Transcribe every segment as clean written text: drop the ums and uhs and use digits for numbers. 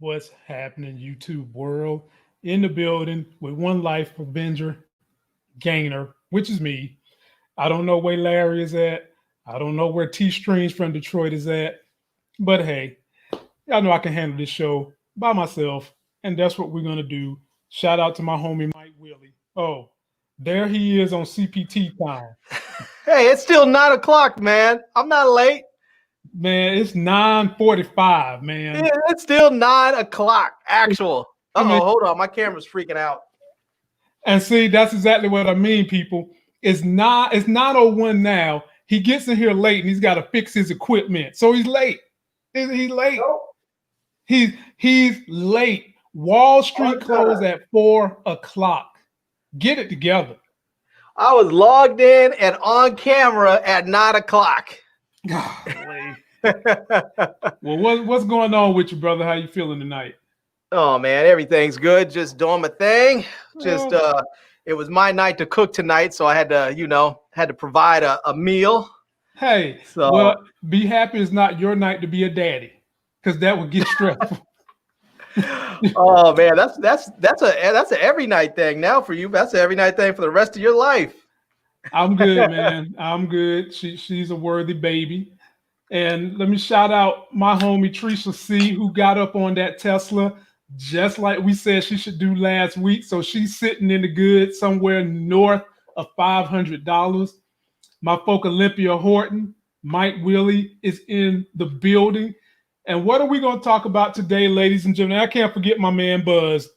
What's happening, YouTube world? In the building with one life avenger, gainer, which is me. I don't know where Larry is at. I don't know where T Strings from Detroit is at. But hey, y'all know I can handle this show by myself. And that's what we're going to do. Shout out to my homie Mike Willie. Oh, there he is on CPT time. Hey, it's still 9 o'clock, man. I'm not late. Man, it's 9:45, man. Yeah, it's still 9 o'clock. Actual. I mean, Hold on. My camera's freaking out. and see, that's exactly what I mean, people. It's 9:01 now. He gets in here late and he's got to fix his equipment. So he's late. He's late. Nope. He's late. Wall Street closed at 4 o'clock. Get it together. I was logged in and on camera at 9 o'clock. Golly. Well, what's going on with you, brother? How you feeling tonight? Oh man, everything's good. Just doing my thing. Just it was my night to cook tonight, so I had to provide a meal. Hey, So well, be happy it's not your night to be a daddy, because that would get stressful. oh man, that's a every night thing now for you. That's an every night thing for the rest of your life. I'm good, man. I'm good. She's a worthy baby. And let me shout out my homie Trisha C, who got up on that Tesla just like we said she should do last week. So she's sitting in the good somewhere north of $500. My folk Olympia Horton, Mike Willie is in the building. And what are we going to talk about today, ladies and gentlemen? I can't forget my man Buzz.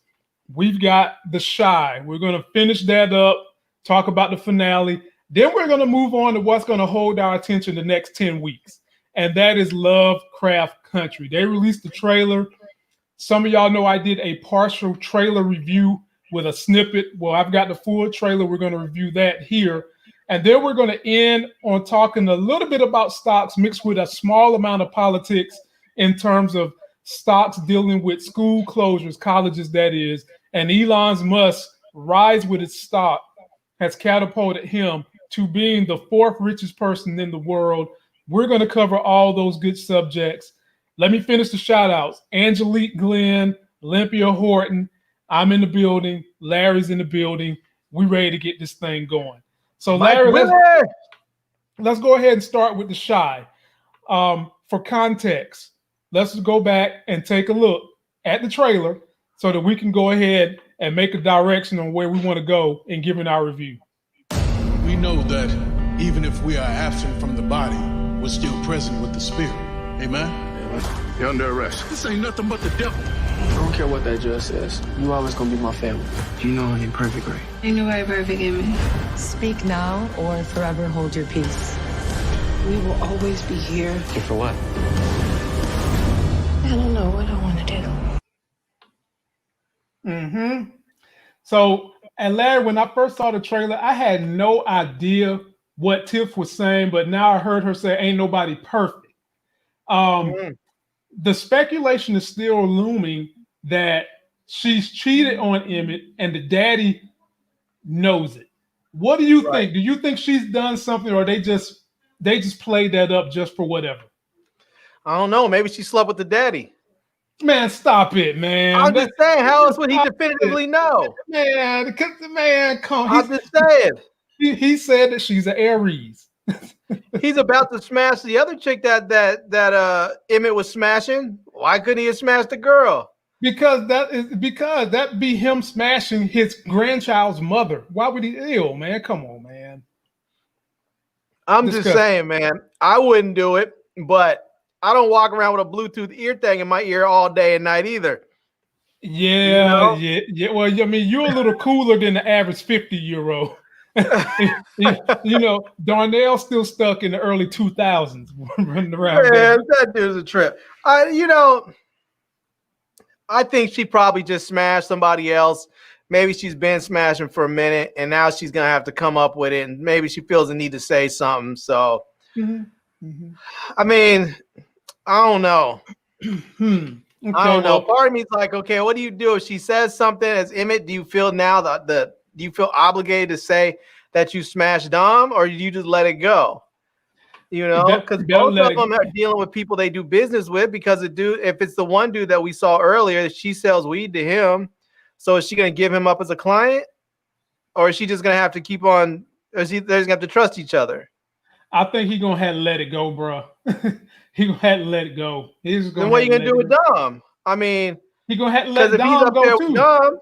We've got The Shy. We're going to finish that up, talk about the finale. Then we're going to move on to what's going to hold our attention the next 10 weeks. And that is LoveCraft Country. They released the trailer. Some of y'all know I did a partial trailer review with a snippet. Well, I've got the full trailer. We're going to review that here. And then we're going to end on talking a little bit about stocks mixed with a small amount of politics in terms of stocks dealing with school closures, colleges, that is. And Elon Musk's rise with its stock has catapulted him to being the fourth richest person in the world. We're going to cover all those good subjects. Let me finish the shout outs. Angelique Glenn, Olympia Horton, I'm in the building. Larry's in the building. We ready to get this thing going. So Larry, let's go ahead and start with The Shy. For context, let's go back and take a look at the trailer so that we can go ahead and make a direction on where we want to go in giving our review. We know that even if we are absent from the body, we're still present with the spirit. Amen? You're under arrest. This ain't nothing but the devil. I don't care what that judge says. You always gonna be my family. You know I ain't perfect, right? Ain't nobody perfect in me. Speak now or forever hold your peace. We will always be here. Here for what? I don't know what I want to do. So, and Larry, when I first saw the trailer, I had no idea what Tiff was saying, but now I heard her say, ain't nobody perfect. The speculation is still looming that she's cheated on Emmett and the daddy knows it. What do you think? Do you think she's done something, or they just played that up just for whatever? I don't know. Maybe she slept with the daddy. Man, stop it, man. I'm just saying, how else would he definitively know? Man, come on. I'm just saying. He said that she's an Aries. He's about to smash the other chick that Emmett was smashing. Why couldn't he have smashed the girl? Because that be him smashing his grandchild's mother. Why would he? Ew, man. Come on, man. I'm just saying, man. I wouldn't do it, but I don't walk around with a Bluetooth ear thing in my ear all day and night either. Yeah, yeah. Well, I mean, you're a little cooler than the average 50-year-old. Darnell's still stuck in the early 2000s running around. Man, that dude's a trip. I think she probably just smashed somebody else. Maybe she's been smashing for a minute, and now she's gonna have to come up with it, and maybe she feels the need to say something. So, I mean, I don't know. Okay, I don't know. Part of me is like, okay, what do you do if she says something as Emmett? Do you feel now do you feel obligated to say that you smashed Dom, or do you just let it go? You know, because both let of them are dealing with people they do business with. Because if it's the one dude that we saw earlier, she sells weed to him. So is she going to give him up as a client, or is she just going to have to keep on? Or is they're going to have to trust each other? I think he's gonna have to let it go, bro. He gonna have to let it go. He's just Then gonna what are have you to going to let do it with go. Dom? I mean, He gonna have to because let if he's Dom up go there with too. Dom,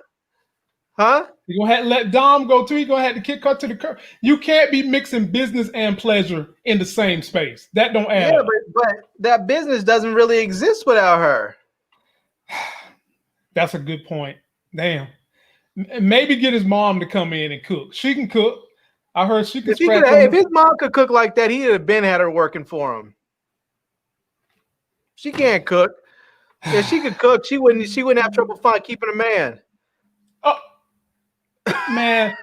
huh? He gonna have to let Dom go too. He gonna have to kick her to the curb. You can't be mixing business and pleasure in the same space. That don't add Yeah, up. but that business doesn't really exist without her. That's a good point. Damn. Maybe get his mom to come in and cook. She can cook. I heard she can scratch on If his mom could cook like that, he'd have been had her working for him. She can't cook. If she could cook, she wouldn't have trouble keeping a man. Oh, man,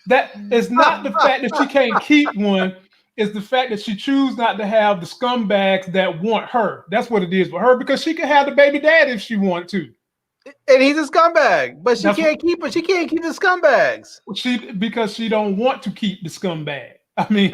that is not the fact that she can't keep one. It's the fact that she chooses not to have the scumbags that want her. That's what it is for her, because she can have the baby dad if she want to. And he's a scumbag, but she That's can't keep it. She can't keep the scumbags. Because she don't want to keep the scumbag. I mean,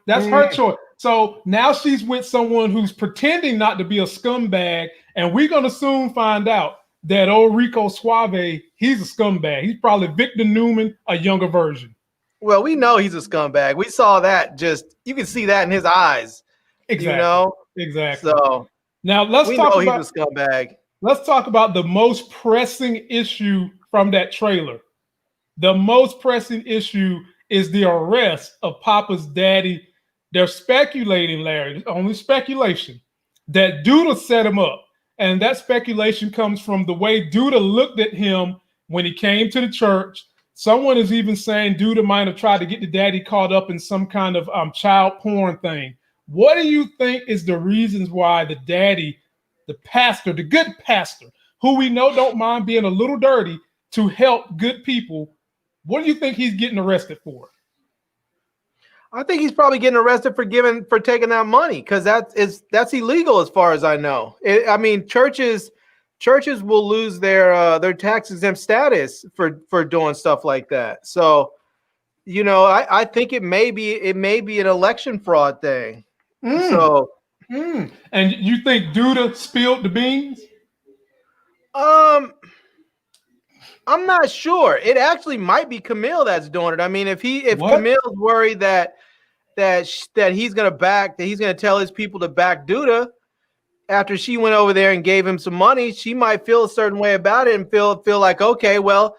that's her choice. So now she's with someone who's pretending not to be a scumbag, and we're gonna soon find out that old Rico Suave, he's a scumbag. He's probably Victor Newman, a younger version. Well, we know he's a scumbag. We saw that. You can see that in his eyes. Exactly. You know? Exactly. So now we know he's a scumbag. Let's talk about the most pressing issue from that trailer. The most pressing issue is the arrest of Papa's daddy. They're speculating, Larry, only speculation, that Duda set him up. And that speculation comes from the way Duda looked at him when he came to the church. Someone is even saying Duda might have tried to get the daddy caught up in some kind of child porn thing. What do you think is the reasons why the daddy, the pastor, the good pastor, who we know don't mind being a little dirty to help good people, what do you think he's getting arrested for? I think he's probably getting arrested for taking that money, because that's illegal as far as I know. I mean, churches will lose their tax exempt status for doing stuff like that. So, I think it may be an election fraud thing. So, and you think Duda spilled the beans? I'm not sure. It actually might be Camille that's doing it. I mean, if Camille's worried that he's gonna tell his people to back Duda after she went over there and gave him some money, she might feel a certain way about it and feel like, okay, well,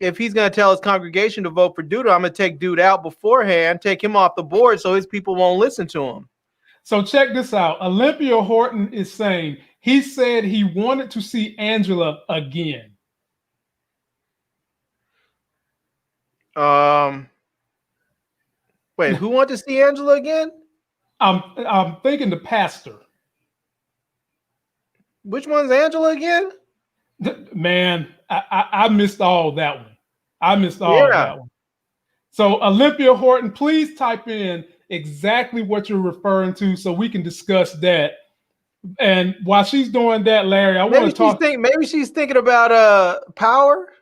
if he's gonna tell his congregation to vote for Duda, I'm gonna take Dude out beforehand, take him off the board so his people won't listen to him. So check this out. Olympia Horton is saying he said he wanted to see Angela again. Wait, who wants to see Angela again? I'm thinking the pastor. Which one's Angela again? Man, I missed all that one. I missed all that one. So Olympia Horton, please type in exactly what you're referring to so we can discuss that. And while she's doing that, Larry, I want to talk. Maybe she's thinking about Power.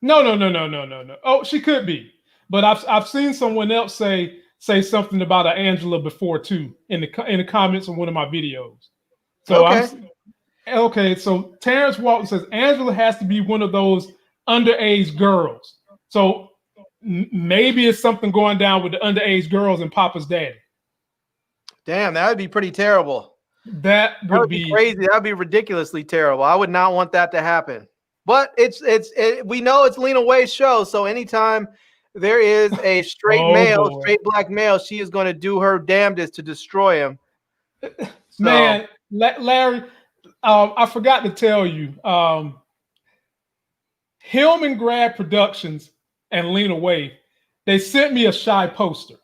No. Oh, she could be, but I've seen someone else say something about Angela before too in the comments on one of my videos. So okay. So Terrence Walton says Angela has to be one of those underage girls. So maybe it's something going down with the underage girls and Papa's daddy. Damn, that would be pretty terrible. That would be crazy. That would be ridiculously terrible. I would not want that to happen. But we know it's Lena Waithe's show, so anytime there is a straight straight black male, she is going to do her damnedest to destroy him. So. Man, Larry, I forgot to tell you, Hillman Grad Productions and Lena Waithe, they sent me a shy poster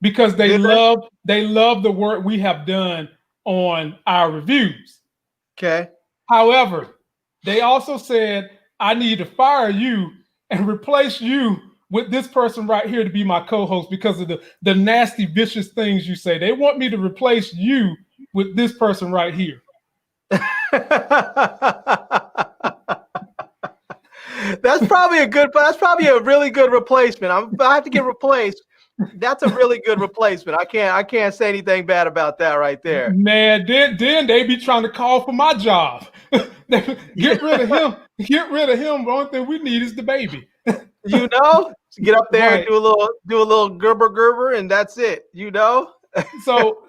because they love the work we have done on our reviews. Okay. However, they also said, I need to fire you and replace you with this person right here to be my co-host because of the nasty, vicious things you say. They want me to replace you with this person right here. That's probably a really good replacement. I have to get replaced That's a really good replacement. I can't say anything bad about that right there. Man, then they be trying to call for my job. Get rid of him. Get rid of him. The only thing we need is the baby. You know, get up there Right. and do a little gerber, and that's it. You know. So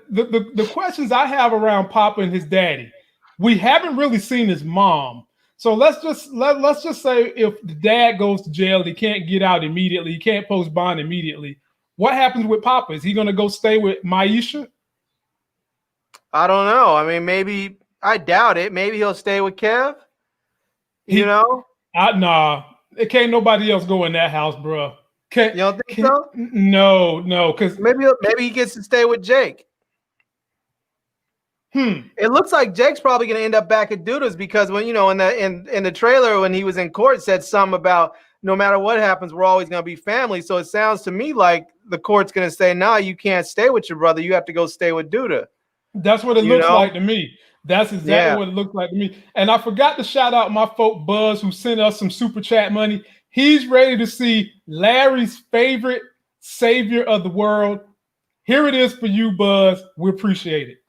the questions I have around Papa and his daddy, we haven't really seen his mom. So let's just say if the dad goes to jail, he can't get out immediately, he can't post bond immediately. What happens with Papa? Is he going to go stay with Maisha? I don't know. I mean, maybe I doubt it. Maybe he'll stay with Kev. You know? Nah, it can't nobody else go in that house, bro. You don't think so? No, because maybe he gets to stay with Jake. It looks like Jake's probably going to end up back at Duda's because when in the trailer when he was in court said something about no matter what happens we're always going to be family. So it sounds to me like the court's going to say no, you can't stay with your brother. You have to go stay with Duda. That's what it looks like to me. That's exactly what it looks like to me. And I forgot to shout out my folk Buzz who sent us some super chat money. He's ready to see Larry's favorite savior of the world. Here it is for you, Buzz. We appreciate it.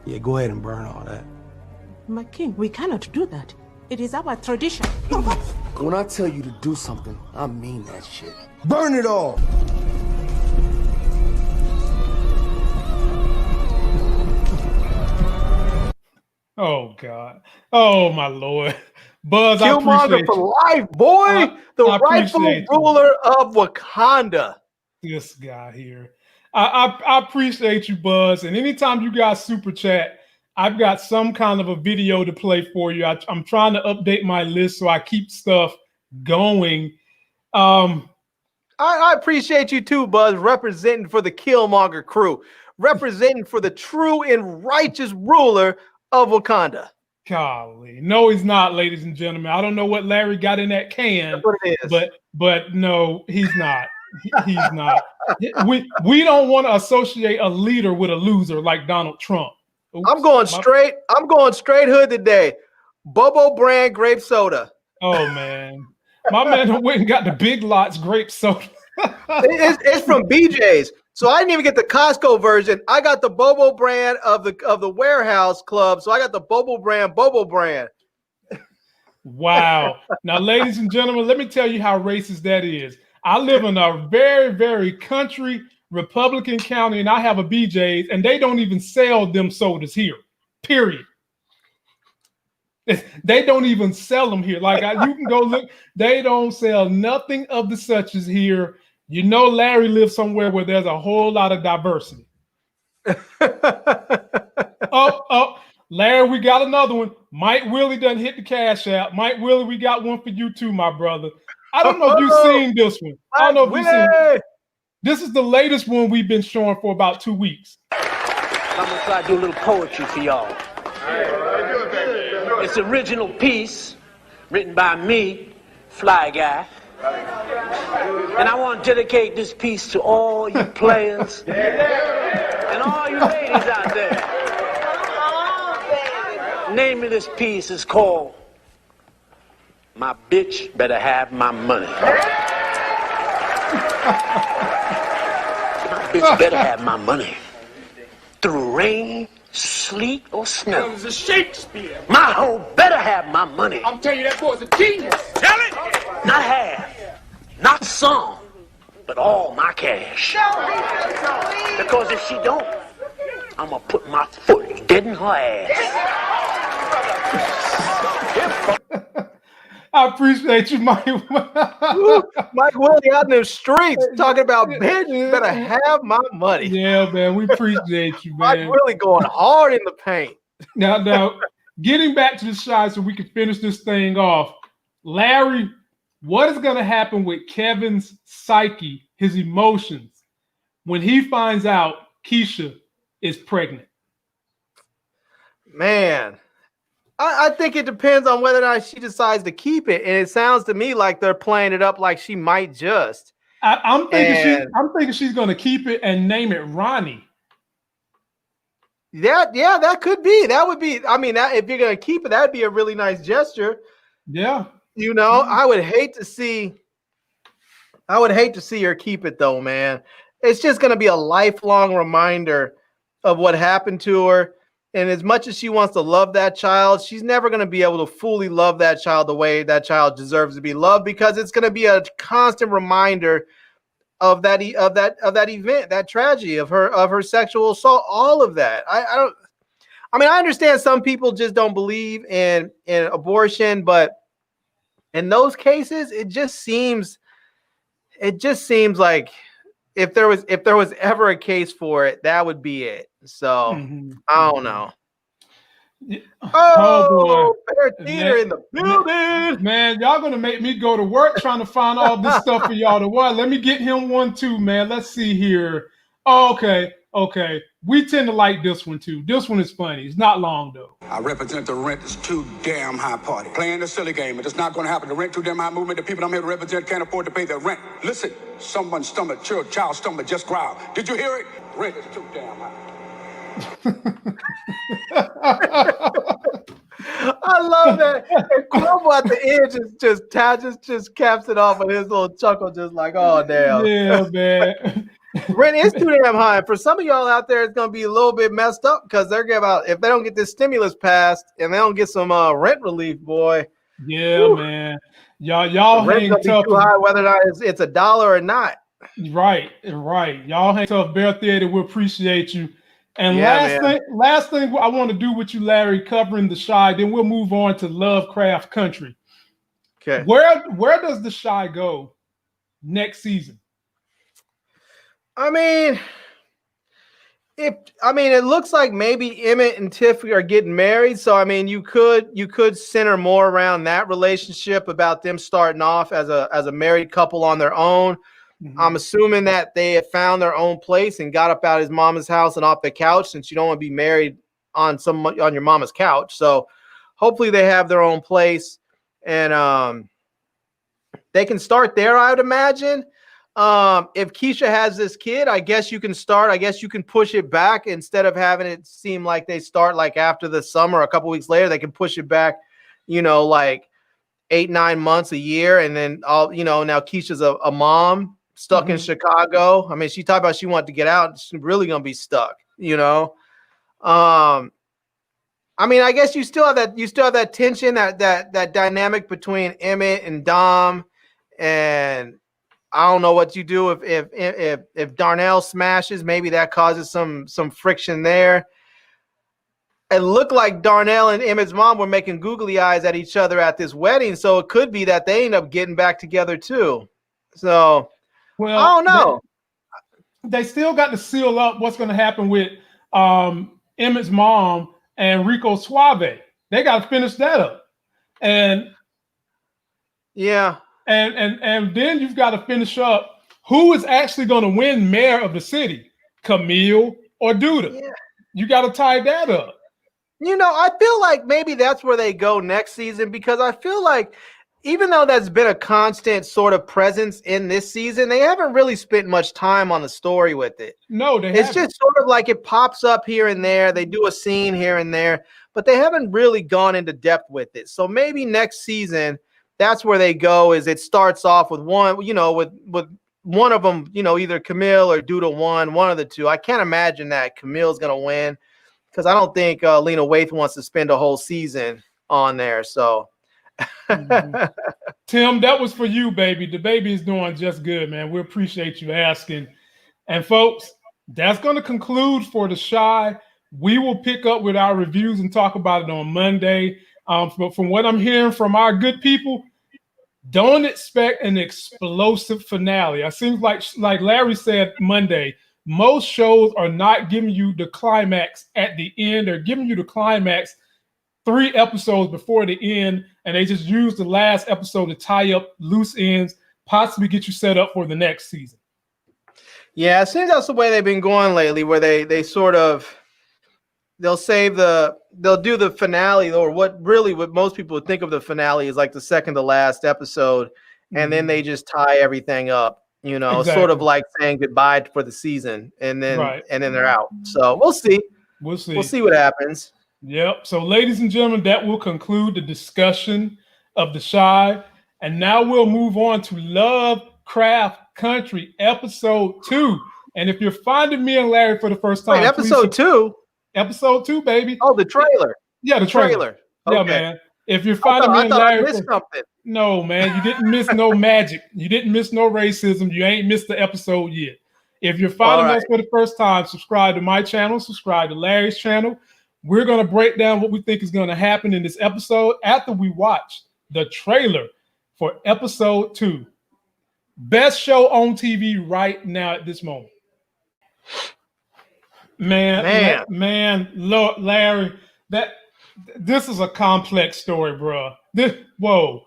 Yeah, go ahead and burn all that. My king, we cannot do that. It is our tradition. When I tell you to do something, I mean that shit. Burn it all! Oh, God. Oh, my Lord. Buzz, Killmonger for life, boy. The rightful ruler of Wakanda. This guy here. I appreciate you, Buzz. And anytime you guys super chat, I've got some kind of a video to play for you. I'm trying to update my list so I keep stuff going. I appreciate you too, Buzz, representing for the Killmonger crew, representing for the true and righteous ruler of Wakanda. Golly. No, he's not, ladies and gentlemen. I don't know what Larry got in that can, that's what it is. But no, he's not. He's not. We don't want to associate a leader with a loser like Donald Trump. Oops, I'm going straight hood today. Bobo brand grape soda. Oh man. My man went and got the Big Lots grape soda. it's from BJ's. So I didn't even get the Costco version. I got the Bobo brand of the warehouse club. So I got the Bobo brand. Wow. Now, ladies and gentlemen, let me tell you how racist that is. I live in a very, very country Republican county, and I have a BJ's, and they don't even sell them sodas here. Period. They don't even sell them here. Like you can go look. They don't sell nothing of the such as here. You know, Larry lives somewhere where there's a whole lot of diversity. Oh, Larry, we got another one. Mike Willie done hit the cash out. Mike Willie, we got one for you too, my brother. I don't know if you've seen this one. I don't know if you've seen it. This is the latest one we've been showing for about 2 weeks. I'm gonna try to do a little poetry for y'all. It's an original piece written by me, Fly Guy. And I want to dedicate this piece to all you players and all you ladies out there. The name of this piece is called My Bitch Better Have My Money. My bitch better have my money. Through rain, sleet, or snow. It was a Shakespeare. My hoe better have my money. I'm telling you, that boy's a genius. Tell it. Not half, not some, but all my cash. Because if she don't, I'm gonna put my foot dead in her ass. I appreciate you, Mike. Mike Willie out in the streets talking about, bitch, you better have my money. Yeah, man, we appreciate you, man. Mike Willie going hard in the paint. Now, getting back to the shot so we can finish this thing off. Larry, what is going to happen with Kevin's psyche, his emotions, when he finds out Keisha is pregnant? Man, I think it depends on whether or not she decides to keep it. And it sounds to me like they're playing it up like she might just. I'm thinking she's going to keep it and name it Ronnie. That could be. That would be. I mean, if you're going to keep it, that'd be a really nice gesture. Yeah. You know, I would hate to see I would hate to see her keep it though, man. It's just going to be a lifelong reminder of what happened to her. And as much as she wants to love that child, she's never going to be able to fully love that child the way that child deserves to be loved, because it's going to be a constant reminder of that event, that tragedy of her sexual assault, all of that. I understand some people just don't believe in abortion, but in those cases, it just seems like if there was ever a case for it, that would be it. So I don't know. Oh boy, Bear Theater in the building. Man, y'all gonna make me go to work trying to find all this stuff for y'all to watch. Let me get him one too, man. Let's see here. Oh, okay. We tend to like this one too. This one is funny. It's not long though. I represent the rent is too damn high party. Playing the silly game, but it's not going to happen. The rent too damn high movement. The people I'm here to represent can't afford to pay their rent. Listen, someone's stomach, child's stomach just growled. Did you hear it? Rent is too damn high. I love that. And Cuomo at the end just caps it off with his little chuckle, just like, oh damn. Yeah, man. Rent is too damn high. For some of y'all out there, it's gonna be a little bit messed up because if they don't get this stimulus passed and they don't get some rent relief, boy. Yeah, whew, man. Y'all rent's hang gonna tough. be too high, whether or not it's $1 or not. Right. Y'all hang tough. Bear Theater, we appreciate you. And Yeah, last thing I want to do with you, Larry, covering the Shy, then we'll move on to LoveCraft Country. Okay. Where does the Shy go next season? It looks like maybe Emmett and Tiff are getting married. So you could center more around that relationship, about them starting off as a married couple on their own. Mm-hmm. I'm assuming that they have found their own place and got up out of his mama's house and off the couch, since you don't want to be married on your mama's couch. So hopefully they have their own place, and they can start there, I would imagine. If Keisha has this kid, I guess you can push it back. Instead of having it seem like they start like after the summer, a couple weeks later, they can push it back, like 8-9 months, a year. And then now Keisha's a mom stuck in Chicago. She talked about she wanted to get out. She's really going to be stuck, I guess you still have that tension, that dynamic between Emmett and Dom, and I don't know what you do if Darnell smashes. Maybe that causes some friction there. It looked like Darnell and Emmett's mom were making googly eyes at each other at this wedding, so it could be that they end up getting back together too. So, well, I don't know. They still got to seal up what's going to happen with Emmett's mom and Rico Suave. They got to finish that up, and yeah. And then you've got to finish up who is actually going to win mayor of the city, Camille or Duda. Yeah. You got to tie that up. I feel like maybe that's where they go next season, because I feel like even though that's been a constant sort of presence in this season, they haven't really spent much time on the story with it. No, it's just sort of like it pops up here and there. They do a scene here and there, but they haven't really gone into depth with it. So maybe next season, that's where they go. Is it starts off with one, with one of them, either Camille or Duda one of the two. I can't imagine that Camille's going to win, because I don't think Lena Waithe wants to spend a whole season on there. So, Tim, that was for you, baby. The baby is doing just good, man. We appreciate you asking. And folks, that's going to conclude for the Shy. We will pick up with our reviews and talk about it on Monday. But from what I'm hearing from our good people, don't expect an explosive finale. It seems like Larry said Monday, most shows are not giving you the climax at the end. They're giving you the climax 3 episodes before the end, and they just use the last episode to tie up loose ends, possibly get you set up for the next season. Yeah, it seems that's the way they've been going lately, where they sort of they'll do the finale, or what most people would think of the finale is like the second to last episode, and then they just tie everything up, exactly. Sort of like saying goodbye for the season, and then they're out. So we'll see what happens. Yep. So ladies and gentlemen, that will conclude the discussion of the Shy, and now we'll move on to LoveCraft Country, episode 2. And if you're finding me and Larry for the first time, Wait, episode 2? Episode 2, baby. Oh, the trailer. Yeah, the trailer. Okay. Yeah, man. If you're finding me and I Larry, missed something. No, man, you didn't miss no magic. You didn't miss no racism. You ain't missed the episode yet. If you're finding us for the first time, subscribe to my channel, subscribe to Larry's channel. We're going to break down what we think is going to happen in this episode after we watch the trailer for episode 2. Best show on TV right now at this moment. Man, Lord, Larry, this is a complex story, bro. Whoa.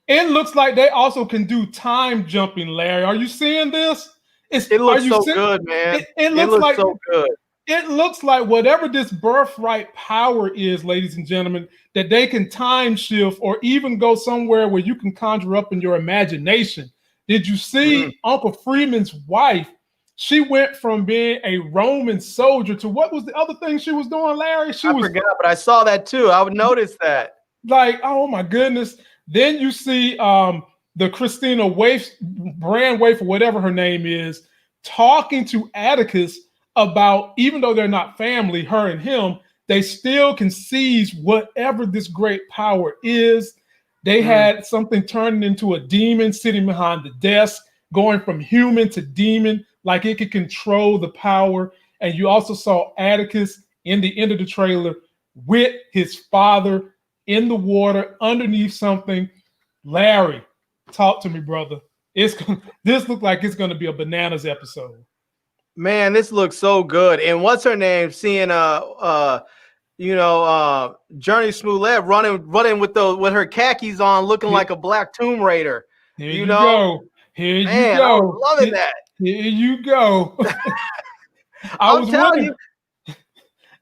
It looks like they also can do time jumping, Larry. Are you seeing this? It looks so good, man. It looks like so good. It looks like whatever this birthright power is, ladies and gentlemen, that they can time shift or even go somewhere where you can conjure up in your imagination. Did you see Uncle Freeman's wife? She went from being a Roman soldier to what was the other thing she was doing, Larry? I forgot, but I saw that too. I would notice that. Like, oh my goodness. Then you see the Christina Brand Waif, or whatever her name is, talking to Atticus about, even though they're not family, her and him, they still can seize whatever this great power is. They had something turning into a demon sitting behind the desk, going from human to demon, like it could control the power. And you also saw Atticus in the end of the trailer with his father in the water underneath something. Larry, talk to me, brother. This looks like it's going to be a bananas episode. Man, this looks so good. And what's her name? Seeing Journey Smollett running with her khakis on, looking like a black Tomb Raider. Here you go. Here you go. I was loving that. Here you go. I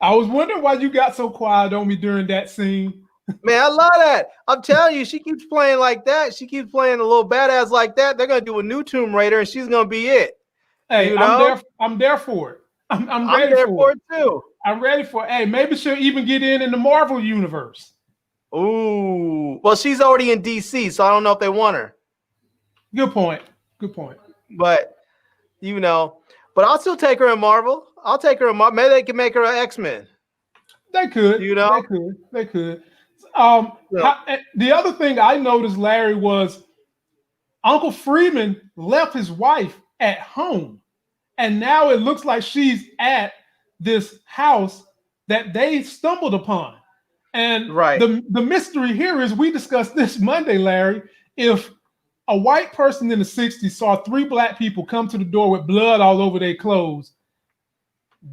was wondering why you got so quiet on me during that scene. Man, I love that. I'm telling you, she keeps playing like that. She keeps playing a little badass like that. They're gonna do a new Tomb Raider, and she's gonna be it. Hey, you know? I'm there for it. I'm ready for it too. I'm ready for it. Hey, maybe she'll even get in the Marvel universe. Ooh, well, she's already in DC, so I don't know if they want her. Good point. But but I'll still take her in Marvel. I'll take her in Marvel. Maybe they can make her an X-Men. They could. They could. The other thing I noticed, Larry, was Uncle Freeman left his wife at home, and now it looks like she's at this house that they stumbled upon. And the mystery here is, we discussed this Monday, Larry. If a white person in the 60s saw 3 black people come to the door with blood all over their clothes,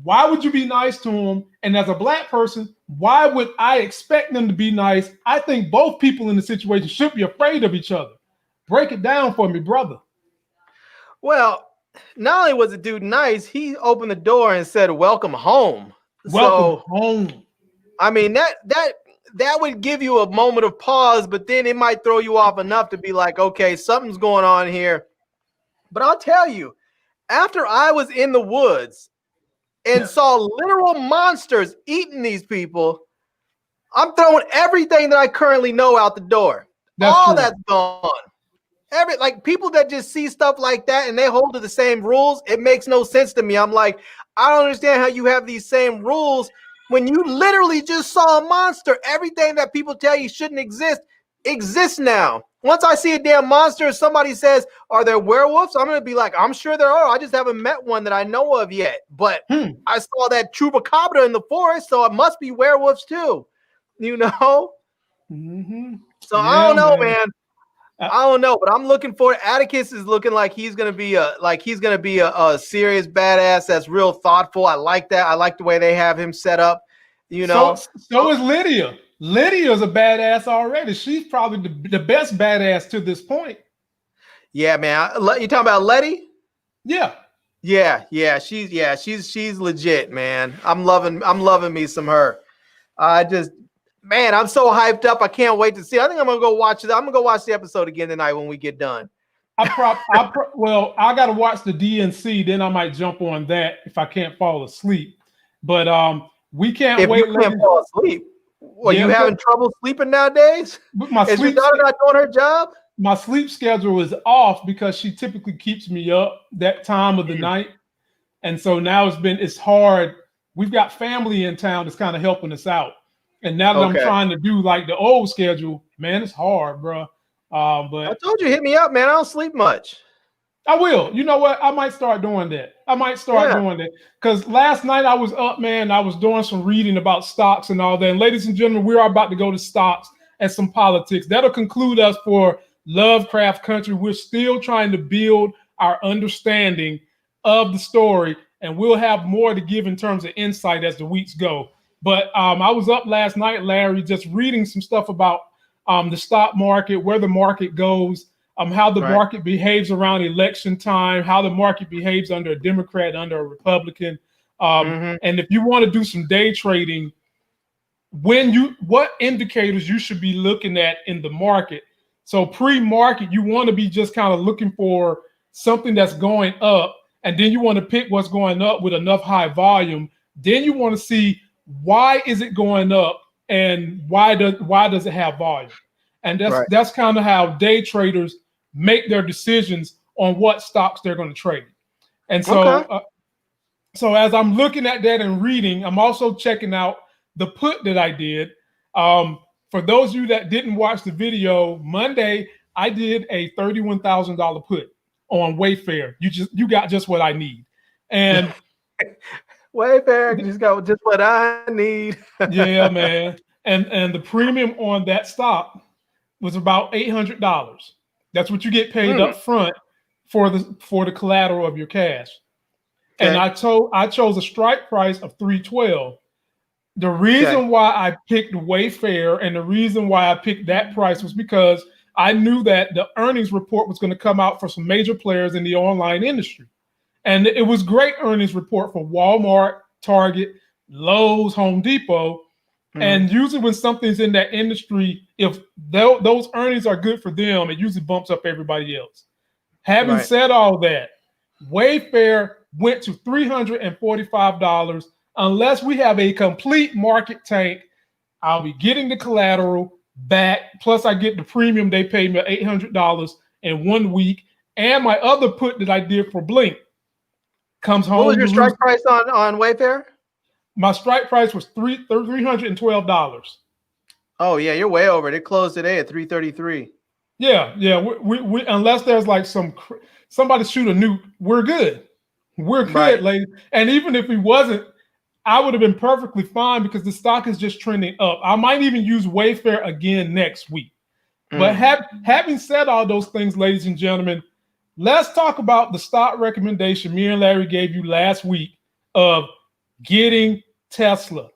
why would you be nice to them? And as a black person, why would I expect them to be nice? I think both people in the situation should be afraid of each other. Break it down for me, brother. Well, not only was the dude nice, he opened the door and said, "Welcome home." Welcome home. I mean, that would give you a moment of pause, but then it might throw you off enough to be like, okay, something's going on here. But I'll tell you, after I was in the woods and saw literal monsters eating these people, I'm throwing everything that I currently know out the door. That's gone. Like people that just see stuff like that and they hold to the same rules, it makes no sense to me. I'm like, I don't understand how you have these same rules when you literally just saw a monster. Everything that people tell you shouldn't exist exists now. Once I see a damn monster, if somebody says, "Are there werewolves?" I'm going to be like, I'm sure there are. I just haven't met one that I know of yet. But I saw that chupacabra in the forest, so it must be werewolves too. You know? So I don't know, man. I don't know, but I'm looking for Atticus is looking like he's gonna be a serious badass that's real thoughtful. I like that. I like the way they have him set up. You know, so is Lydia. Lydia's a badass already. She's probably the best badass to this point. Yeah, man. You talking about Letty? Yeah. She's legit, man. I'm loving me some her. Man, I'm so hyped up. I can't wait to see. I think I'm gonna go watch it. I'm gonna go watch the episode again tonight when we get done. I got to watch the DNC. Then I might jump on that if I can't fall asleep. But we can't wait. If you can't fall asleep, you having trouble sleeping nowadays? With my Is your daughter not doing her job? my sleep schedule is off because she typically keeps me up that time of the night. And so now it's hard. We've got family in town that's kind of helping us out. And now that I'm trying to do like the old schedule, man, it's hard, bro. But I told you, hit me up, man. I don't sleep much. I will. You know what? I might start doing that. Because last night I was up, man. I was doing some reading about stocks and all that. And ladies and gentlemen, we are about to go to stocks and some politics. That'll conclude us for LoveCraft Country. We're still trying to build our understanding of the story, and we'll have more to give in terms of insight as the weeks go. But I was up last night, Larry, just reading some stuff about the stock market, where the market goes, how the market behaves around election time, how the market behaves under a Democrat, under a Republican. And if you want to do some day trading, what indicators you should be looking at in the market. So pre-market, you want to be just kind of looking for something that's going up, and then you want to pick what's going up with enough high volume. Then you want to see why is it going up and why does it have volume? And that's kind of how day traders make their decisions on what stocks they're going to trade. And so, so as I'm looking at that and reading, I'm also checking out the put that I did. For those of you that didn't watch the video, Monday I did a $31,000 put on Wayfair. You got just what I need, and Wayfair just got just what I need. Yeah, man. And the premium on that stock was about $800. That's what you get paid up front for the collateral of your cash. And I chose a strike price of $312. The reason why I picked Wayfair and the reason why I picked that price was because I knew that the earnings report was going to come out for some major players in the online industry. And it was great earnings report for Walmart, Target, Lowe's, Home Depot. And usually when something's in that industry, if those earnings are good for them, it usually bumps up everybody else. Having said all that, Wayfair went to $345. Unless we have a complete market tank, I'll be getting the collateral back. Plus I get the premium. They paid me $800 in 1 week. And my other put that I did for Blink comes home. What was your strike price on Wayfair? My strike price was $312. Oh yeah, you're way over it. It closed today at $333. Yeah. We unless there's like somebody shoot a nuke, we're good. We're good, ladies. And even if we wasn't, I would have been perfectly fine because the stock is just trending up. I might even use Wayfair again next week. But having said all those things, ladies and gentlemen, let's talk about the stock recommendation me and Larry gave you last week of getting Tesla.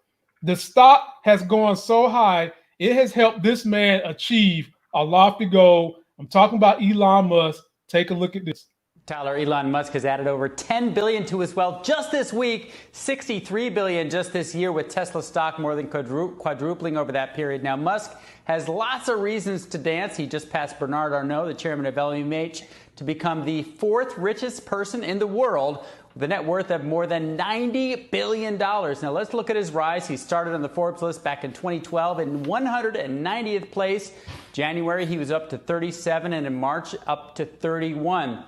The stock has gone so high, it has helped this man achieve a lofty goal. I'm talking about Elon Musk. Take a look at this. Tyler, Elon Musk has added over $10 billion to his wealth just this week, $63 billion just this year, with Tesla stock more than quadrupling over that period. Now, Musk has lots of reasons to dance. He just passed Bernard Arnault, the chairman of LVMH, to become the fourth richest person in the world with a net worth of more than $90 billion. Now, let's look at his rise. He started on the Forbes list back in 2012 in 190th place. January, he was up to 37, and in March, up to 31.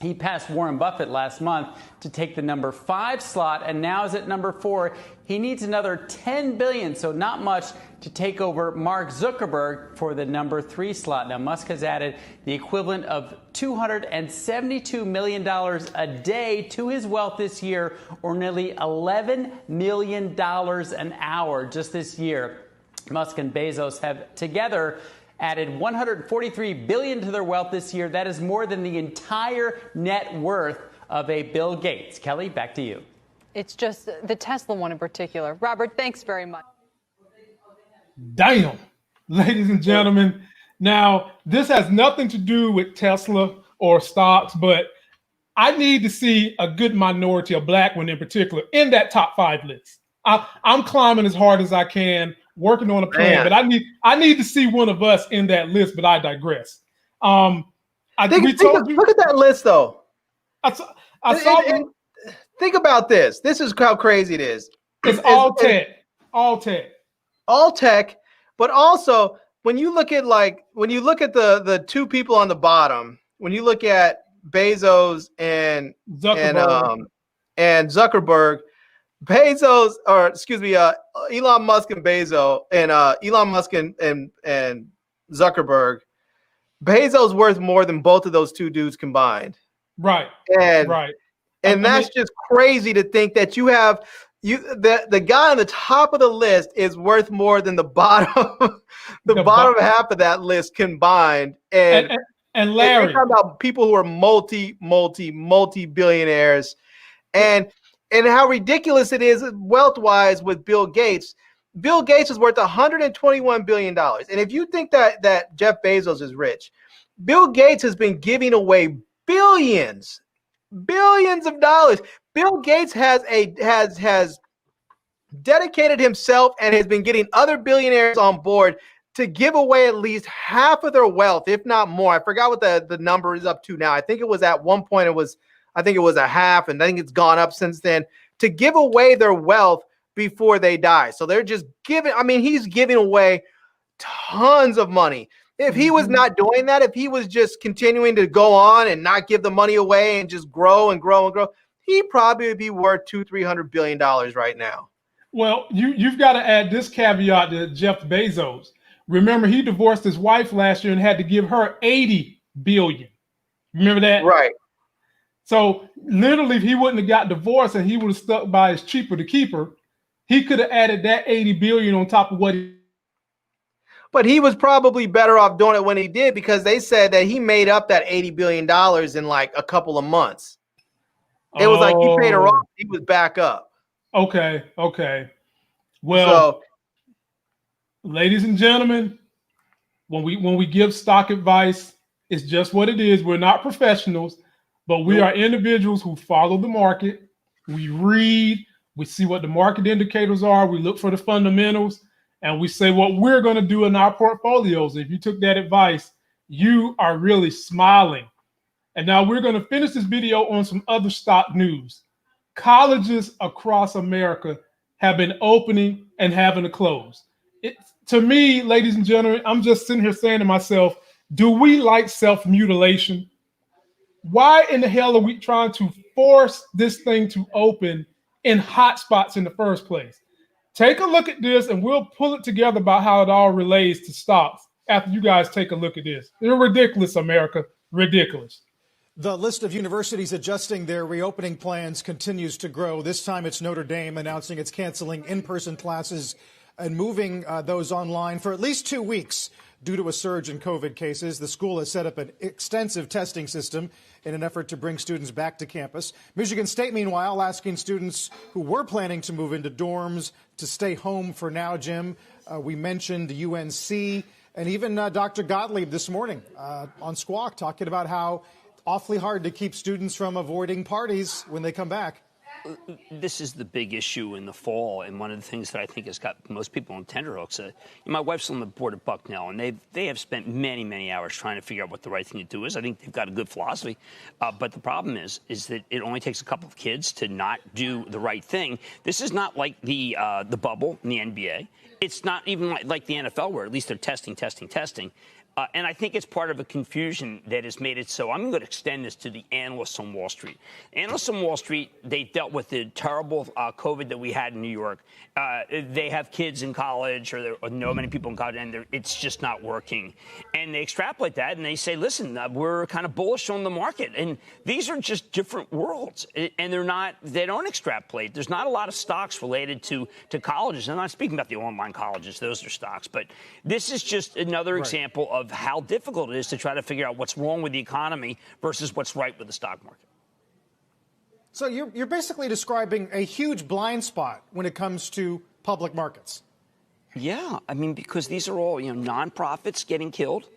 He passed Warren Buffett last month to take the number 5 slot, and now is at number 4. He needs another $10 billion, so not much, to take over Mark Zuckerberg for the number 3 slot. Now, Musk has added the equivalent of $272 million a day to his wealth this year, or nearly $11 million an hour just this year. Musk and Bezos have together added $143 billion to their wealth this year. That is more than the entire net worth of a Bill Gates. Kelly, back to you. It's just the Tesla one in particular. Robert, thanks very much. Damn, ladies and gentlemen. Now, this has nothing to do with Tesla or stocks, but I need to see a good minority, a black one in particular, in that top 5 list. I'm climbing as hard as I can, working on a plan, but I need to see one of us in that list. But I digress. Look at that list, though. Think about this. This is how crazy it is. It's all tech, but also when you look at the two people on the bottom, when you look at Bezos and Zuckerberg, Elon Musk and Bezos and Elon Musk and Zuckerberg, Bezos worth more than both of those two dudes combined. Right. And right. And that's just crazy to think that the guy on the top of the list is worth more than the bottom bottom half of that list combined. And Larry, we're talking about people who are multi billionaires, and how ridiculous it is wealth wise with Bill Gates. Bill Gates is worth $121 billion. And if you think that Jeff Bezos is rich, Bill Gates has been giving away billions of dollars. Bill Gates has dedicated himself and has been getting other billionaires on board to give away at least half of their wealth, if not more. I forgot what the number is up to now. I think it was at one point I think it was a half, and I think it's gone up since then, to give away their wealth before they die. So they're just he's giving away tons of money. If he was not doing that, if he was just continuing to go on and not give the money away and just grow and grow and grow, he probably would be worth $200-300 billion right now. Well, you've got to add this caveat to Jeff Bezos. Remember, he divorced his wife last year and had to give her $80 billion. Remember that? Right. So literally, if he wouldn't have got divorced and he would have stuck by his cheaper to keep her, he could have added that $80 billion on top of what he. But he was probably better off doing it when he did, because they said that he made up that $80 billion in like a couple of months. It was like he paid her off. He was back up. Okay. Well, ladies and gentlemen, when we give stock advice, it's just what it is. We're not professionals, but we are individuals who follow the market. We read, we see what the market indicators are. We look for the fundamentals, and we say what we're going to do in our portfolios. If you took that advice, you are really smiling. And now we're going to finish this video on some other stock news. Colleges across America have been opening and having to close. To me, ladies and gentlemen, I'm just sitting here saying to myself, do we like self-mutilation? Why in the hell are we trying to force this thing to open in hot spots in the first place? Take a look at this and we'll pull it together about how it all relates to stocks after you guys take a look at this. They're ridiculous, America. Ridiculous. The list of universities adjusting their reopening plans continues to grow. This time it's Notre Dame announcing it's canceling in-person classes and moving those online for at least 2 weeks due to a surge in COVID cases. The school has set up an extensive testing system in an effort to bring students back to campus. Michigan State, meanwhile, asking students who were planning to move into dorms to stay home for now, Jim. We mentioned UNC and even Dr. Gottlieb this morning on Squawk talking about how awfully hard to keep students from avoiding parties when they come back. This is the big issue in the fall, and one of the things that I think has got most people on tenterhooks. My wife's on the board of Bucknell, and they have spent many hours trying to figure out what the right thing to do is. I think they've got a good philosophy, but the problem is that it only takes a couple of kids to not do the right thing. This is not like the bubble in the NBA. It's not even like the NFL, where at least they're testing. And I think it's part of a confusion that has made it so. I'm going to extend this to the analysts on Wall Street. Analysts on Wall Street, they dealt with the terrible COVID that we had in New York. They have kids in college, or know many people in college, and it's just not working. And they extrapolate that, and they say, listen, we're kind of bullish on the market. And these are just different worlds. And they don't extrapolate. There's not a lot of stocks related to colleges. I'm not speaking about the online colleges. Those are stocks. But this is just another example of how difficult it is to try to figure out what's wrong with the economy versus what's right with the stock market. So you're basically describing a huge blind spot when it comes to public markets. Yeah, I mean, because these are all, nonprofits getting killed,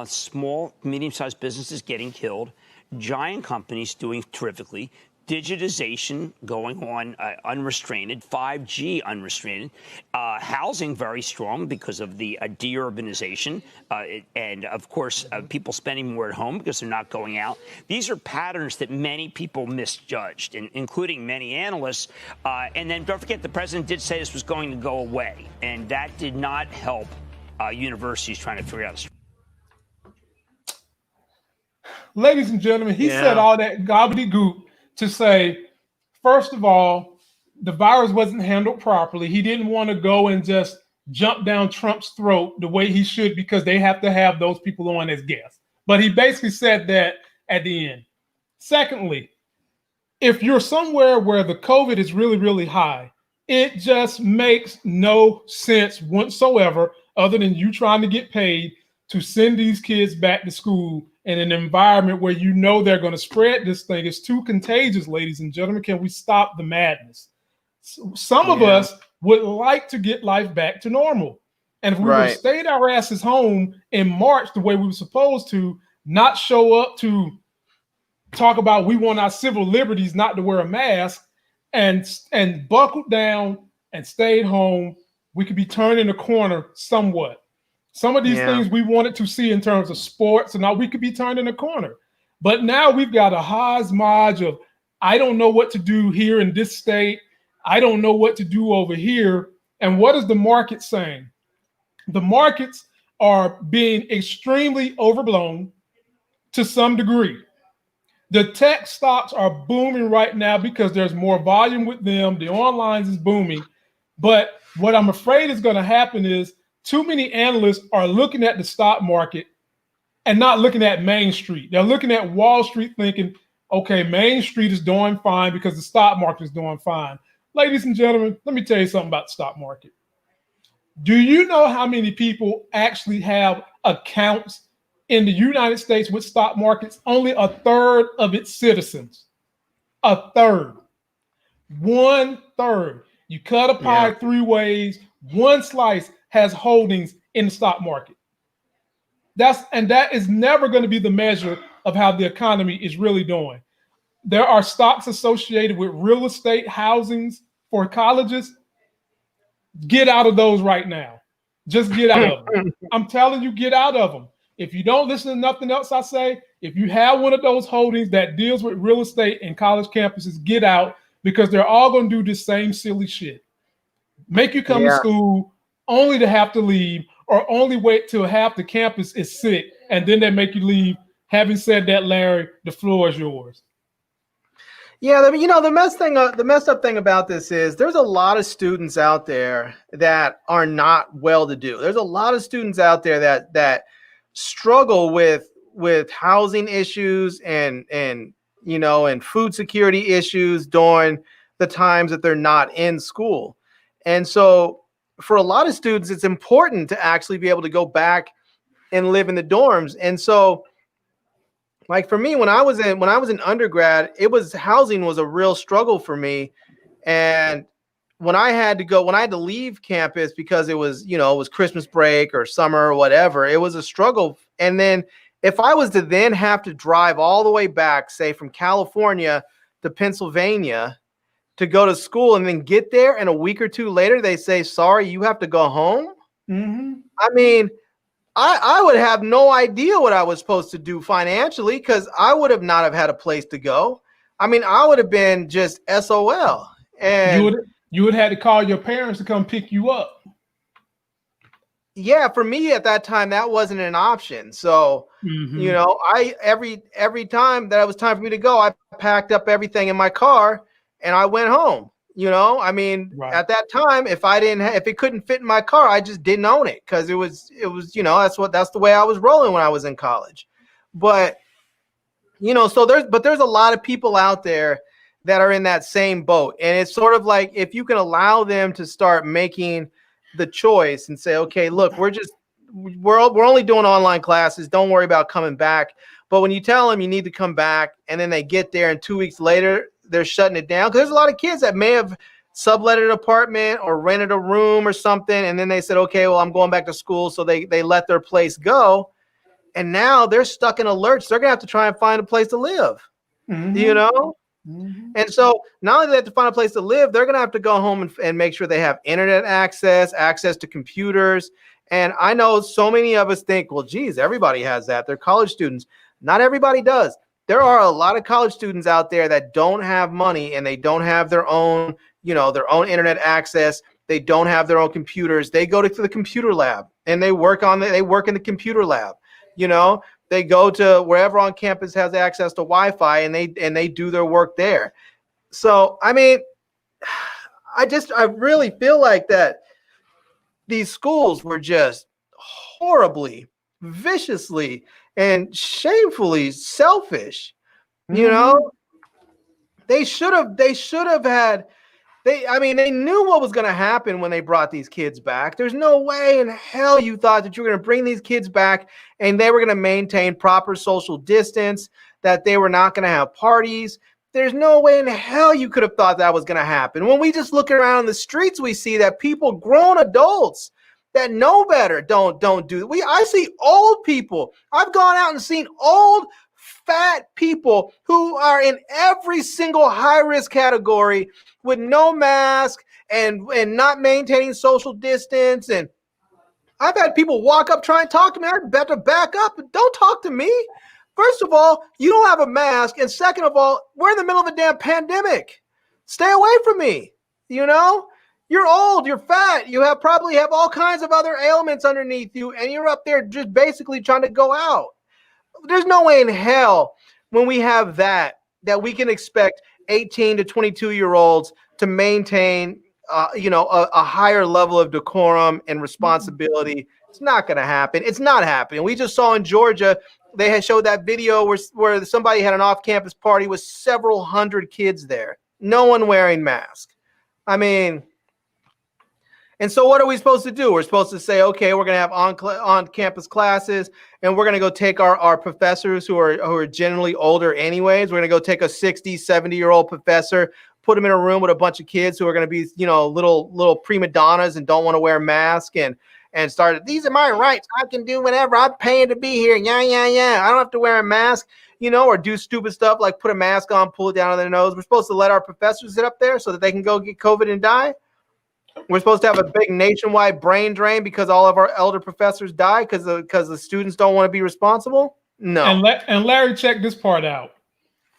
small, medium-sized businesses getting killed, giant companies doing terrifically, digitization going on unrestrained, 5G unrestrained, housing very strong because of the deurbanization, and of course people spending more at home because they're not going out. These are patterns that many people misjudged, including many analysts. And then don't forget, the president did say this was going to go away, and that did not help universities trying to figure out. Ladies and gentlemen, he said all that gobbledygook to say, first of all, the virus wasn't handled properly. He didn't want to go and just jump down Trump's throat the way he should because they have to have those people on as guests. But he basically said that at the end. Secondly, if you're somewhere where the COVID is really, really high, it just makes no sense whatsoever other than you trying to get paid to send these kids back to school in an environment where you know they're going to spread this thing. It's too contagious, ladies and gentlemen. Can we stop the madness? Some of us would like to get life back to normal. And if we would have stayed our asses home in March the way we were supposed to, not show up to talk about we want our civil liberties, not to wear a mask, and buckled down and stayed home, we could be turning the corner somewhat. Some of these things we wanted to see in terms of sports, and now we could be turning a corner. But now we've got a hodgepodge of, I don't know what to do here in this state. I don't know what to do over here. And what is the market saying? The markets are being extremely overblown to some degree. The tech stocks are booming right now because there's more volume with them. The online is booming. But what I'm afraid is going to happen is too many analysts are looking at the stock market and not looking at Main Street. They're looking at Wall Street thinking, okay, Main Street is doing fine because the stock market is doing fine. Ladies and gentlemen, let me tell you something about the stock market. Do you know how many people actually have accounts in the United States with stock markets? Only a third of its citizens. A third. 1/3. You cut a pie 3 ways, one slice has holdings in the stock market. That is never going to be the measure of how the economy is really doing. There are stocks associated with real estate, housings for colleges. Get out of those right now. Just get out of them. I'm telling you, get out of them. If you don't listen to nothing else I say, if you have one of those holdings that deals with real estate and college campuses, get out, because they're all going to do this same silly shit. Make you come to school only to have to leave, or only wait till half the campus is sick, and then they make you leave. Having said that, Larry, the floor is yours. Yeah, you know, the messed up thing about this is there's a lot of students out there that are not well-to-do. There's a lot of students out there that struggle with housing issues and you know, and food security issues during the times that they're not in school. And so for a lot of students, it's important to actually be able to go back and live in the dorms. And so, like for me, when I was in undergrad, housing was a real struggle for me. And when I had to leave campus because it was Christmas break or summer or whatever, it was a struggle. And then if I was to then have to drive all the way back, say from California to Pennsylvania to go to school, and then get there, and a week or two later they say, sorry, you have to go home. Mm-hmm. I mean, I would have no idea what I was supposed to do financially, because I would have not have had a place to go. I mean, I would have been just SOL. And you would have had to call your parents to come pick you up. Yeah, for me at that time, that wasn't an option. So, you know, every time that it was time for me to go, I packed up everything in my car and I went home. You know, I mean, at that time, if it couldn't fit in my car, I just didn't own it, because it was, you know, that's the way I was rolling when I was in college. But, you know, so there's a lot of people out there that are in that same boat. And it's sort of like, if you can allow them to start making the choice and say, okay, look, we're only doing online classes. Don't worry about coming back. But when you tell them you need to come back, and then they get there and 2 weeks later, they're shutting it down, because there's a lot of kids that may have subletted an apartment or rented a room or something, and then they said, okay, well, I'm going back to school, so they let their place go, and now they're stuck in a lurch. They're gonna have to try and find a place to live. You know. And so not only do they have to find a place to live, they're gonna have to go home and make sure they have internet access to computers. And I know so many of us think, well, geez, everybody has that. They're college students. Not everybody does. There are a lot of college students out there that don't have money, and they don't have their own, you know, their own internet access. They don't have their own computers. They go to the computer lab and they work in the computer lab. You know, they go to wherever on campus has access to Wi-Fi, and they do their work there. So, I mean, I really feel like that these schools were just horribly, viciously, and shamefully selfish. You know, they should have had. They knew what was going to happen when they brought these kids back. There's no way in hell you thought that you were going to bring these kids back and they were going to maintain proper social distance, that they were not going to have parties. There's no way in hell you could have thought that was going to happen. When we just look around in the streets, we see that people, grown adults that know better, don't do it. I see old people. I've gone out and seen old, fat people who are in every single high-risk category with no mask and not maintaining social distance. And I've had people walk up, try and talk to me. I better back up. Don't talk to me. First of all, you don't have a mask. And second of all, we're in the middle of a damn pandemic. Stay away from me. You know, you're old, you're fat, you probably have all kinds of other ailments underneath you, and you're up there just basically trying to go out. There's no way in hell when we have that we can expect 18 to 22-year-olds to maintain, a higher level of decorum and responsibility. It's not going to happen. It's not happening. We just saw in Georgia, they had showed that video where somebody had an off-campus party with several hundred kids there. No one wearing masks. I mean, and so what are we supposed to do? We're supposed to say, okay, we're going to have on-campus classes, and we're going to go take our professors who are generally older anyways. We're going to go take a 60, 70-year-old professor, put them in a room with a bunch of kids who are going to be, little prima donnas and don't want to wear masks and start, these are my rights. I can do whatever. I'm paying to be here. Yeah. I don't have to wear a mask, or do stupid stuff like put a mask on, pull it down on their nose. We're supposed to let our professors sit up there so that they can go get COVID and die. We're supposed to have a big nationwide brain drain because all of our elder professors die because the students don't want to be responsible. No. And Larry, check this part out.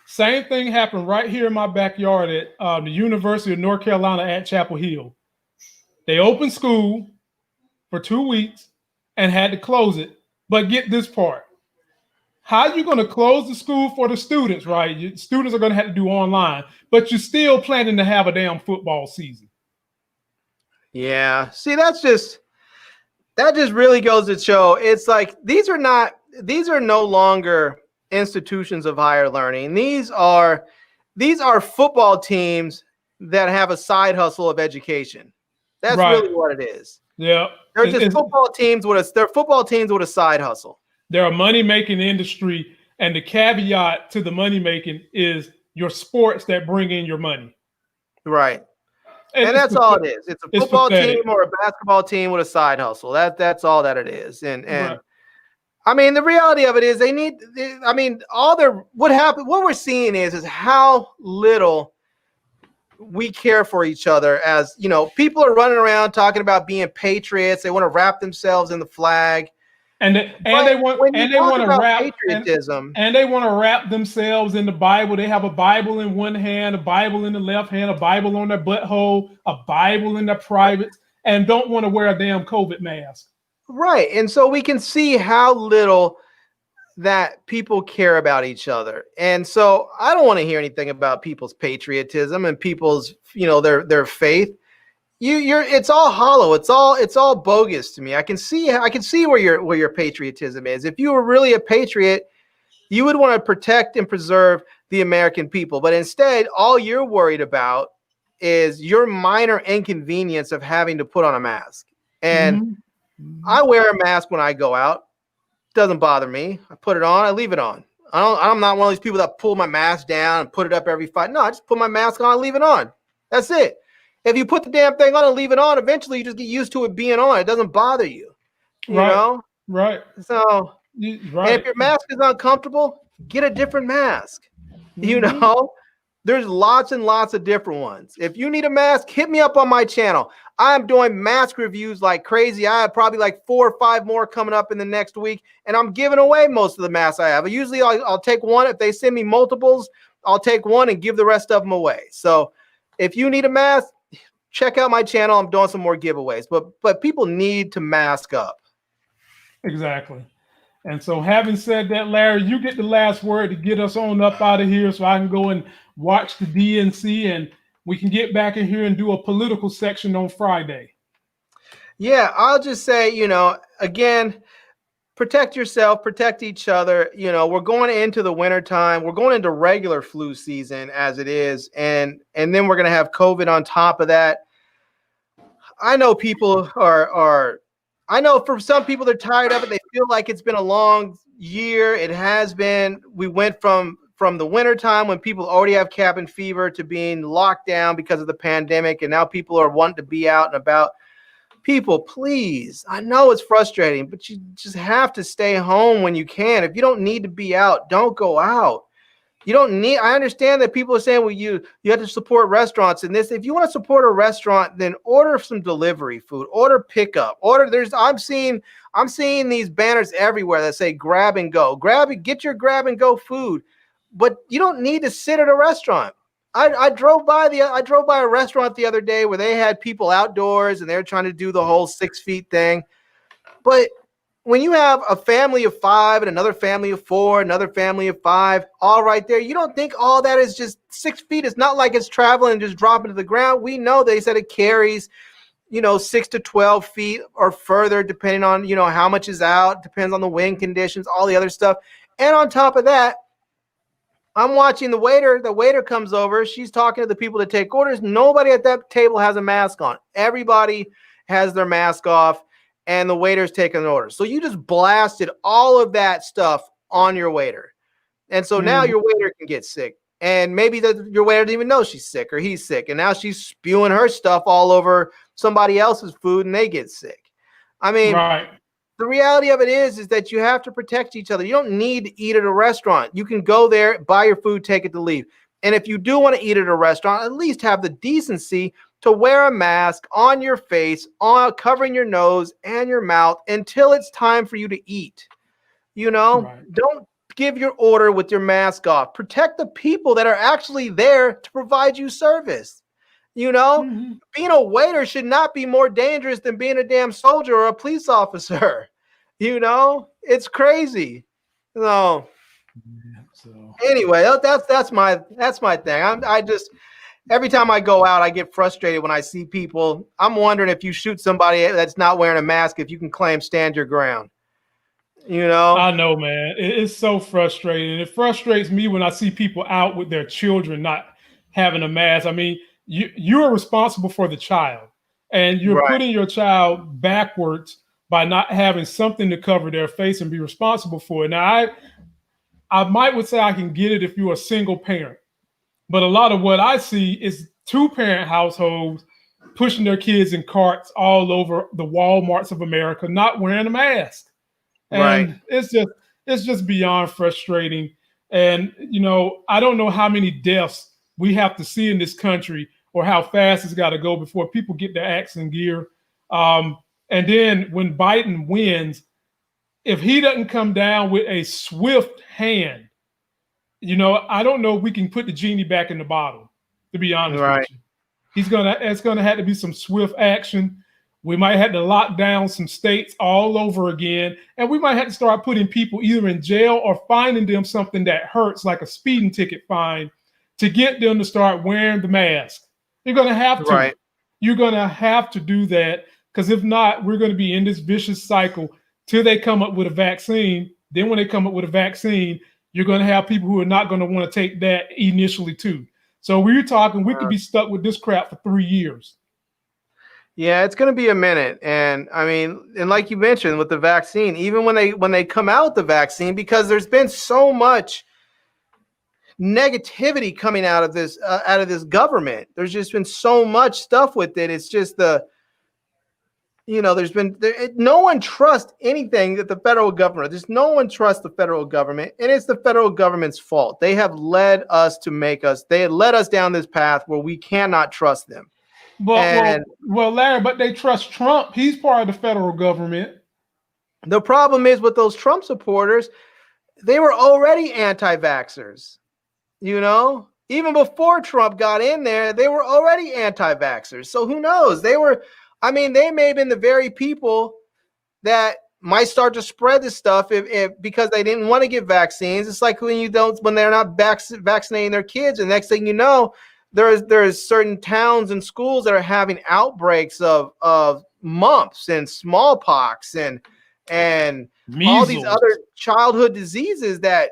Same thing happened right here in my backyard at the University of North Carolina at Chapel Hill. They opened school for 2 weeks and had to close it. But get this part. How are you going to close the school for the students, right? Students are going to have to do online, but you're still planning to have a damn football season. Yeah. See, that just really goes to show it's like these are no longer institutions of higher learning. These are football teams that have a side hustle of education. That's right. Really what it is. Yeah. They're just football teams with a side hustle. They're a money-making industry, and the caveat to the money-making is your sports that bring in your money. Right. And that's all it is. It's a football team or a basketball team with a side hustle. That's all that it is. And right. I mean, the reality of it is what we're seeing is how little we care for each other. As people are running around talking about being patriots. They want to wrap themselves in the flag. And they want to wrap patriotism, and they want to wrap themselves in the Bible. They have a Bible in one hand, a Bible in the left hand, a Bible on their butthole, a Bible in their privates, and don't want to wear a damn COVID mask. Right, and so we can see how little that people care about each other. And so I don't want to hear anything about people's patriotism and people's, their faith. It's all hollow. It's all bogus to me. I can see where your patriotism is. If you were really a patriot, you would want to protect and preserve the American people. But instead, all you're worried about is your minor inconvenience of having to put on a mask. And I wear a mask when I go out. Doesn't bother me. I put it on. I leave it on. I'm not one of these people that pull my mask down and put it up every fight. No, I just put my mask on. I leave it on. That's it. If you put the damn thing on and leave it on, eventually you just get used to it being on. It doesn't bother you. You know? Right. So, And if your mask is uncomfortable, get a different mask. There's lots and lots of different ones. If you need a mask, hit me up on my channel. I'm doing mask reviews like crazy. I have probably like 4 or 5 more coming up in the next week, and I'm giving away most of the masks I have. Usually I'll take one. If they send me multiples, I'll take one and give the rest of them away. So if you need a mask, check out my channel. I'm doing some more giveaways, but people need to mask up. Exactly. And so, having said that, Larry, you get the last word to get us on up out of here so I can go and watch the DNC and we can get back in here and do a political section on Friday. Yeah, I'll just say, again, protect yourself, protect each other. We're going into the winter time. We're going into regular flu season as it is. And then we're going to have COVID on top of that. I know people I know for some people they're tired of it. They feel like it's been a long year. It has been. We went from the winter time when people already have cabin fever to being locked down because of the pandemic. And now people are wanting to be out and about. People, please, I know it's frustrating, but you just have to stay home when you can. If you don't need to be out, don't go out. You don't need, I understand that people are saying, well, you have to support restaurants and this. If you want to support a restaurant, then order some delivery food, order pickup, I'm seeing these banners everywhere that say grab and go. Get your grab and go food, but you don't need to sit at a restaurant. I drove by a restaurant the other day where they had people outdoors and they're trying to do the whole 6 feet thing. But when you have a family of 5 and another family of 4, another family of 5, all right there, you don't think all that is just 6 feet. It's not like it's traveling and just dropping to the ground. We know they said it carries, 6 to 12 feet or further, depending on, how much is out, depends on the wind conditions, all the other stuff. And on top of that, I'm watching the waiter. The waiter comes over. She's talking to the people that take orders. Nobody at that table has a mask on. Everybody has their mask off, and the waiter's taking an order. So you just blasted all of that stuff on your waiter. And so now your waiter can get sick. And maybe your waiter didn't even know she's sick or he's sick. And now she's spewing her stuff all over somebody else's food, and they get sick. I mean, right. The reality of it is that you have to protect each other. You don't need to eat at a restaurant. You can go there, buy your food, take it to leave. And if you do want to eat at a restaurant, at least have the decency to wear a mask on your face, covering your nose and your mouth until it's time for you to eat. Right. Don't give your order with your mask off. Protect the people that are actually there to provide you service. Being a waiter should not be more dangerous than being a damn soldier or a police officer. It's crazy. So anyway, that's my thing. I just, every time I go out, I get frustrated when I see people. I'm wondering if you shoot somebody that's not wearing a mask, if you can claim stand your ground. I know, man. It's so frustrating. It frustrates me when I see people out with their children not having a mask. I mean, you are responsible for the child, and you're putting your child backwards by not having something to cover their face and be responsible for it. Now, I would say I can get it if you're a single parent, but a lot of what I see is 2-parent households pushing their kids in carts all over the Walmarts of America, not wearing a mask. And it's just beyond frustrating. And, I don't know how many deaths we have to see in this country or how fast it's got to go before people get their acts in gear. And then when Biden wins, if he doesn't come down with a swift hand, I don't know if we can put the genie back in the bottle, to be honest with you. It's gonna have to be some swift action. We might have to lock down some states all over again. And we might have to start putting people either in jail or fining them something that hurts, like a speeding ticket fine, to get them to start wearing the mask. You're going to have to. Right. You're going to have to do that, because if not, we're going to be in this vicious cycle till they come up with a vaccine. Then when they come up with a vaccine, you're going to have people who are not going to want to take that initially too. So we're talking, we could be stuck with this crap for 3 years. Yeah, it's going to be a minute. And I mean, and like you mentioned with the vaccine, even when they come out with the vaccine, because there's been so much negativity coming out of this government. There's just been so much stuff with it. It's just no one trusts anything that the federal government. There's no one trusts the federal government, and it's the federal government's fault. They have led us down this path where we cannot trust them. Well, Larry, but they trust Trump. He's part of the federal government. The problem is with those Trump supporters, they were already anti-vaxxers. Even before Trump got in there, they were already anti-vaxxers. So who knows? They may have been the very people that might start to spread this stuff if because they didn't want to get vaccines. It's like when they're not vaccinating their kids, and next thing you know, there's certain towns and schools that are having outbreaks of mumps and smallpox and all these Measles. other childhood diseases that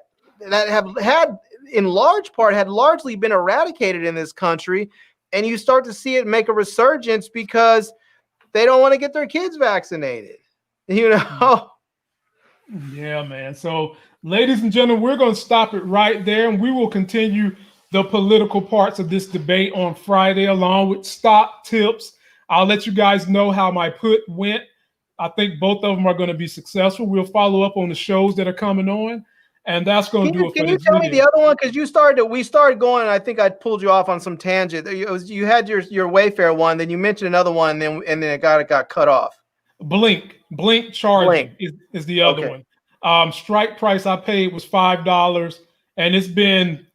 have had in large part had largely been eradicated in this country, and you start to see it make a resurgence because they don't want to get their kids vaccinated. You know? Yeah, man. So, ladies and gentlemen, we're going to stop it right there, and we will continue the political parts of this debate on Friday, along with stock tips. I'll let you guys know how my put went. I think both of them are going to be successful. We'll follow up on the shows that are coming on, and that's going to do it for Can you this tell me video. the other one? Because we started going, and I think I pulled you off on some tangent. You had your Wayfair one, then you mentioned another one, and then it got cut off. Blink charging is the other one. Strike price I paid was $5, and it's been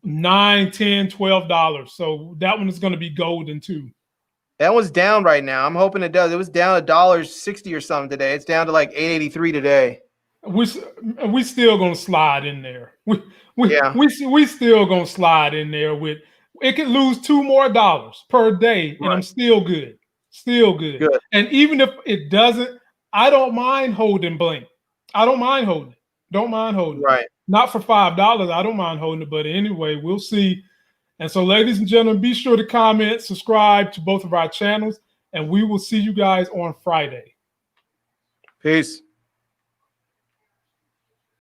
$9, $10, $12. So that one is going to be golden too. That one's down right now. I'm hoping it does. It was down $1.60 or something today. It's down to like $8.83 today. We still gonna slide in there. We still gonna slide in there with. It could lose $2 more per day, and I'm still good. Still good. And even if it doesn't, I don't mind holding Blink. I don't mind holding it. Don't mind holding it. Right. Not for $5. I don't mind holding it. But anyway, we'll see. And so, ladies and gentlemen, be sure to comment, subscribe to both of our channels, and we will see you guys on Friday. Peace.